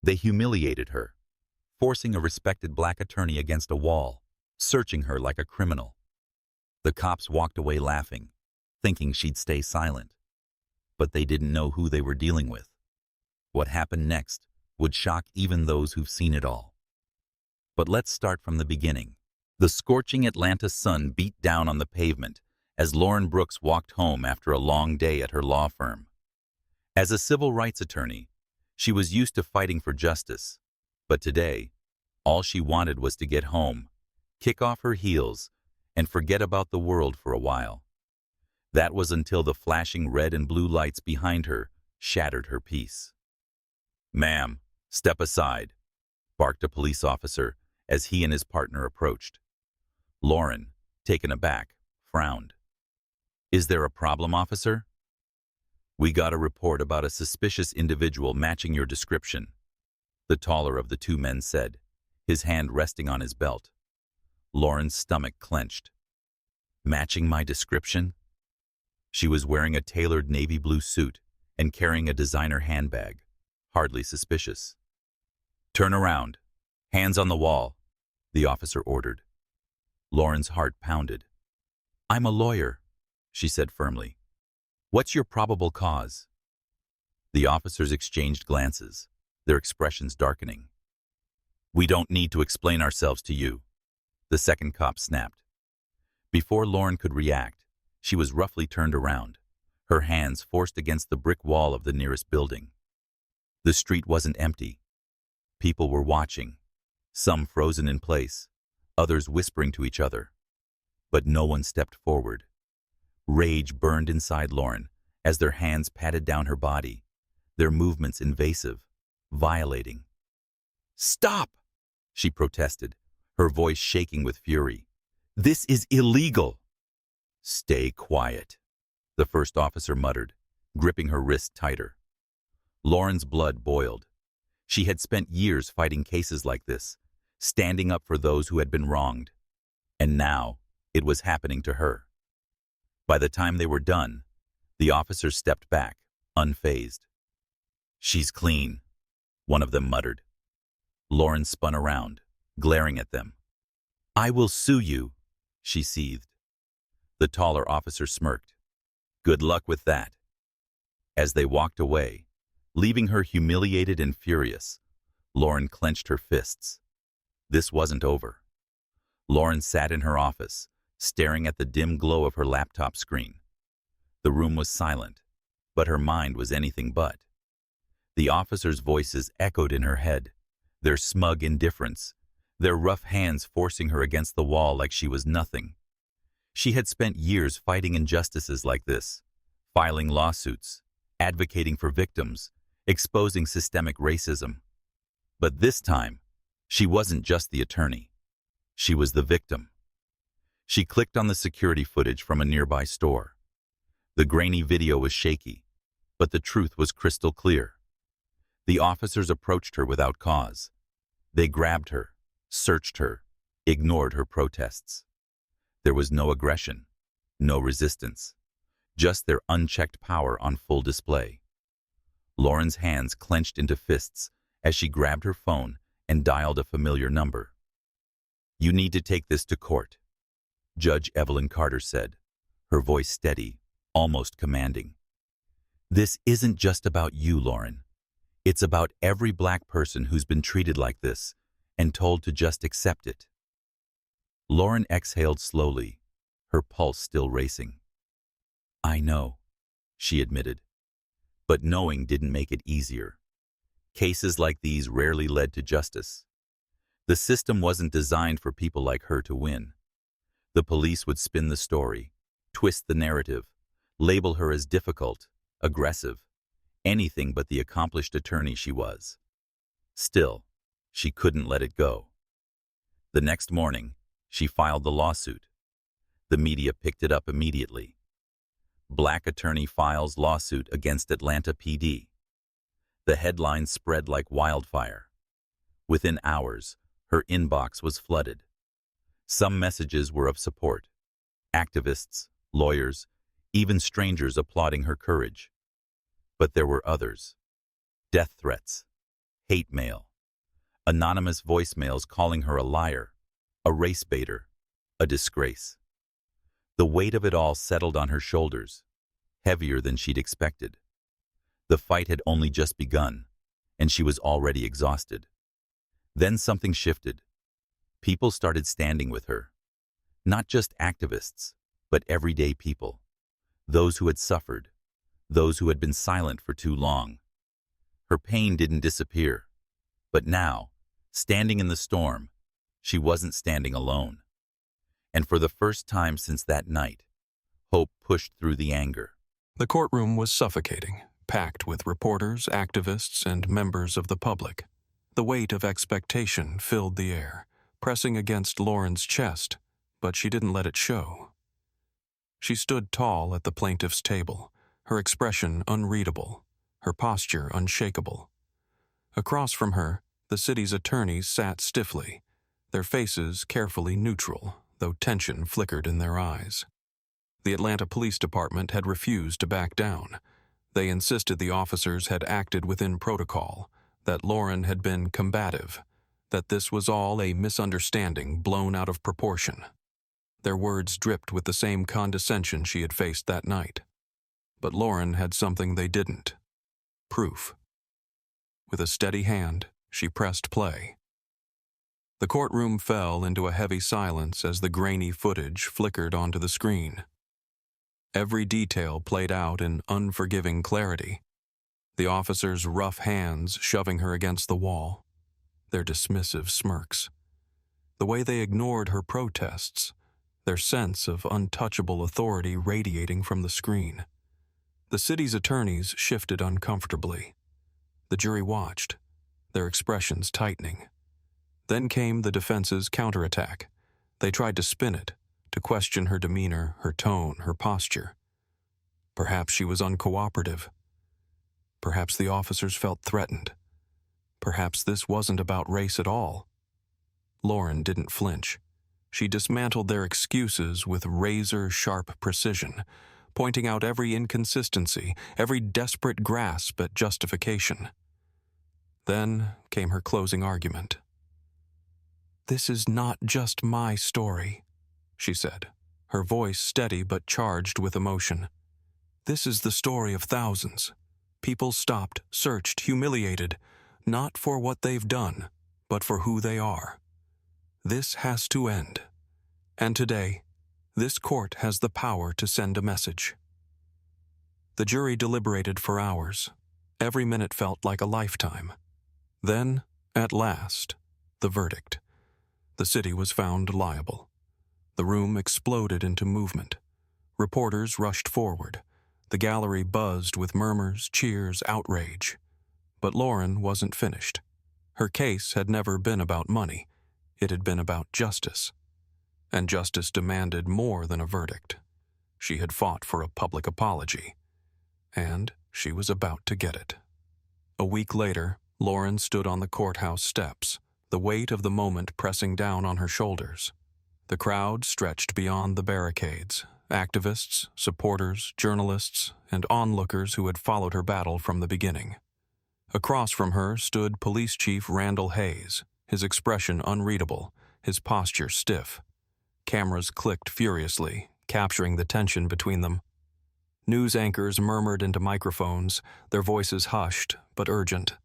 They humiliated her, forcing a respected black attorney against a wall, searching her like a criminal. The cops walked away laughing, thinking she'd stay silent. But they didn't know who they were dealing with. What happened next would shock even those who've seen it all. But let's start from the beginning. The scorching Atlanta sun beat down on the pavement as Lauren Brooks walked home after a long day at her law firm. As a civil rights attorney, she was used to fighting for justice. But today, all she wanted was to get home, kick off her heels, and forget about the world for a while. That was until the flashing red and blue lights behind her shattered her peace. "Ma'am, step aside," barked a police officer as he and his partner approached. Lauren, taken aback, frowned. "Is there a problem, officer?" "We got a report about a suspicious individual matching your description," the taller of the two men said, his hand resting on his belt. Lauren's stomach clenched. Matching my description? She was wearing a tailored navy blue suit and carrying a designer handbag, hardly suspicious. "Turn around. Hands on the wall," the officer ordered. Lauren's heart pounded. "I'm a lawyer," she said firmly. "What's your probable cause?" The officers exchanged glances, their expressions darkening. "We don't need to explain ourselves to you," the second cop snapped. Before Lauren could react, she was roughly turned around, her hands forced against the brick wall of the nearest building. The street wasn't empty. People were watching, some frozen in place, others whispering to each other. But no one stepped forward. Rage burned inside Lauren as their hands patted down her body, their movements invasive, violating. "Stop!" she protested, her voice shaking with fury. "This is illegal!" "Stay quiet," the first officer muttered, gripping her wrist tighter. Lauren's blood boiled. She had spent years fighting cases like this, standing up for those who had been wronged. And now, it was happening to her. By the time they were done, the officers stepped back, unfazed. "She's clean," one of them muttered. Lauren spun around, glaring at them. "I will sue you," she seethed. The taller officer smirked. "Good luck with that." As they walked away, leaving her humiliated and furious, Lauren clenched her fists. This wasn't over. Lauren sat in her office, staring at the dim glow of her laptop screen. The room was silent, but her mind was anything but. The officers' voices echoed in her head, their smug indifference, their rough hands forcing her against the wall like she was nothing. She had spent years fighting injustices like this, filing lawsuits, advocating for victims, exposing systemic racism. But this time, she wasn't just the attorney. She was the victim. She clicked on the security footage from a nearby store. The grainy video was shaky, but the truth was crystal clear. The officers approached her without cause. They grabbed her, searched her, ignored her protests. There was no aggression, no resistance, just their unchecked power on full display. Lauren's hands clenched into fists as she grabbed her phone and dialed a familiar number. "You need to take this to court," Judge Evelyn Carter said, her voice steady, almost commanding. "This isn't just about you, Lauren. It's about every black person who's been treated like this and told to just accept it." Lauren exhaled slowly, her pulse still racing. "I know," she admitted. But knowing didn't make it easier. Cases like these rarely led to justice. The system wasn't designed for people like her to win. The police would spin the story, twist the narrative, label her as difficult, aggressive, anything but the accomplished attorney she was. Still, she couldn't let it go. The next morning, she filed the lawsuit. The media picked it up immediately. Black attorney files lawsuit against Atlanta PD. The headlines spread like wildfire. Within hours, her inbox was flooded. Some messages were of support. Activists, lawyers, even strangers applauding her courage. But there were others. Death threats, hate mail, anonymous voicemails calling her a liar, a race baiter, a disgrace. The weight of it all settled on her shoulders, heavier than she'd expected. The fight had only just begun, and she was already exhausted. Then something shifted. People started standing with her. Not just activists, but everyday people. Those who had suffered, those who had been silent for too long. Her pain didn't disappear. But now, standing in the storm, she wasn't standing alone. And for the first time since that night, hope pushed through the anger. The courtroom was suffocating, packed with reporters, activists, and members of the public. The weight of expectation filled the air, pressing against Lauren's chest, but she didn't let it show. She stood tall at the plaintiff's table, her expression unreadable, her posture unshakable. Across from her, the city's attorneys sat stiffly, their faces carefully neutral, though tension flickered in their eyes. The Atlanta Police Department had refused to back down. They insisted the officers had acted within protocol, that Lauren had been combative, that this was all a misunderstanding blown out of proportion. Their words dripped with the same condescension she had faced that night. But Lauren had something they didn't: proof. With a steady hand, she pressed play. The courtroom fell into a heavy silence as the grainy footage flickered onto the screen. Every detail played out in unforgiving clarity. The officers' rough hands shoving her against the wall, their dismissive smirks. The way they ignored her protests, their sense of untouchable authority radiating from the screen. The city's attorneys shifted uncomfortably. The jury watched, their expressions tightening. Then came the defense's counterattack. They tried to spin it, to question her demeanor, her tone, her posture. Perhaps she was uncooperative. Perhaps the officers felt threatened. Perhaps this wasn't about race at all. Lauren didn't flinch. She dismantled their excuses with razor-sharp precision, pointing out every inconsistency, every desperate grasp at justification. Then came her closing argument. "This is not just my story," she said, her voice steady but charged with emotion. "This is the story of thousands. People stopped, searched, humiliated, not for what they've done, but for who they are. This has to end. And today, this court has the power to send a message." The jury deliberated for hours. Every minute felt like a lifetime. Then, at last, the verdict. The city was found liable. The room exploded into movement. Reporters rushed forward. The gallery buzzed with murmurs, cheers, outrage. But Lauren wasn't finished. Her case had never been about money. It had been about justice. And justice demanded more than a verdict. She had fought for a public apology. And she was about to get it. A week later, Lauren stood on the courthouse steps, the weight of the moment pressing down on her shoulders. The crowd stretched beyond the barricades, activists, supporters, journalists, and onlookers who had followed her battle from the beginning. Across from her stood Police Chief Randall Hayes, his expression unreadable, his posture stiff. Cameras clicked furiously, capturing the tension between them. News anchors murmured into microphones, their voices hushed but urgent.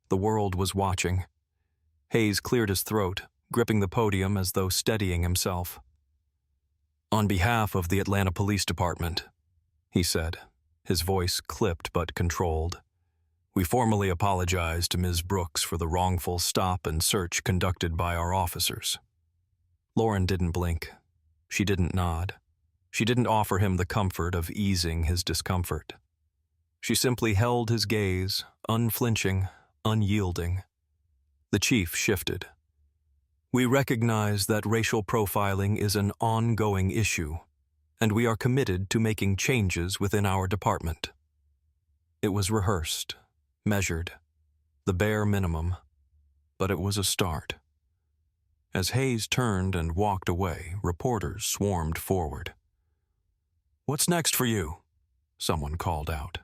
The world was watching. Hayes cleared his throat, gripping the podium as though steadying himself. "On behalf of the Atlanta Police Department," he said, his voice clipped but controlled, "we formally apologize to Ms. Brooks for the wrongful stop and search conducted by our officers." Lauren didn't blink. She didn't nod. She didn't offer him the comfort of easing his discomfort. She simply held his gaze, unflinching, unyielding. The chief shifted. "We recognize that racial profiling is an ongoing issue, and we are committed to making changes within our department." It was rehearsed, measured, the bare minimum, but it was a start. As Hayes turned and walked away, reporters swarmed forward. "What's next for you?" someone called out.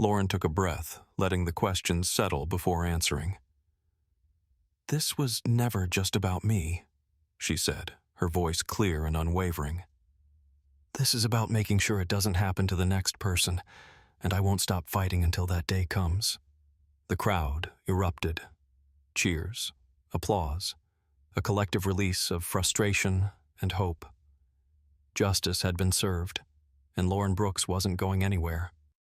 Lauren took a breath, letting the questions settle before answering. "This was never just about me," she said, her voice clear and unwavering. "This is about making sure it doesn't happen to the next person, and I won't stop fighting until that day comes." The crowd erupted. Cheers, applause, a collective release of frustration and hope. Justice had been served, and Lauren Brooks wasn't going anywhere.